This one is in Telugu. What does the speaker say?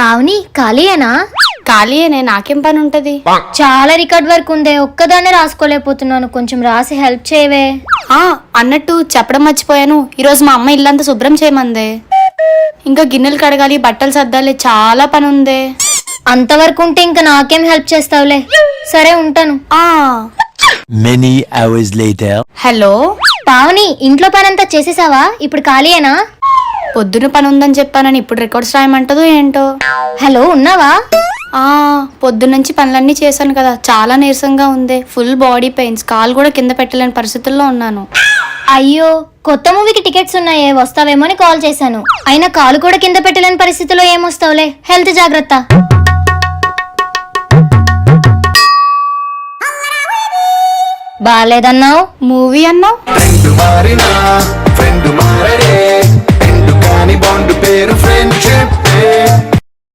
పావని ఖాళీయేనా? ఖాళీయేనే, నాకేం పని ఉంటది? చాలా రికార్డ్ వర్క్ ఉందే, ఒక్కదాన్నే రాసుకోలేకపోతున్నాను, కొంచెం రాసి హెల్ప్ చేయవే. అన్నట్టు చెప్పడం మర్చిపోయాను, ఈరోజు మా అమ్మ ఇల్లంతా శుభ్రం చేయమందే. ఇంకా గిన్నెలు కడగాలి, బట్టలు సర్దాలి, చాలా పని ఉందే. అంతవరకు ఉంటే ఇంకా నాకేం హెల్ప్ చేస్తావులే. సరే ఉంటాను. Many hours later. Hello Pavani, ఇంట్లో పనంతా చేసేసావా? ఇప్పుడు ఖాళీయేనా? పొద్దున పని ఉందని చెప్పానని ఇప్పుడు రికార్డ్స్ రాయమంటదో ఏంటో. హలో, ఉన్నావా? పొద్దున్నుంచి పనులన్నీ చేశాను కదా, చాలా నీరసంగా ఉంది. ఫుల్ బాడీ పెయిన్స్, కాలు కూడా కింద పెట్టలేని పరిస్థితుల్లో ఉన్నాను. అయ్యో, కొత్త మూవీకి టికెట్స్ ఉన్నాయే, వస్తావేమో అని కాల్ చేశాను. అయినా కాలు కూడా కింద పెట్టలేని పరిస్థితుల్లో ఏమొస్తావులే, హెల్త్ జాగ్రత్త. బాలేదన్నావు, మూవీ అన్నావు. ఫ్రెండ్ మారడే, ఎండు కాని బాండ్ పేరు ఫ్రెండ్షిప్.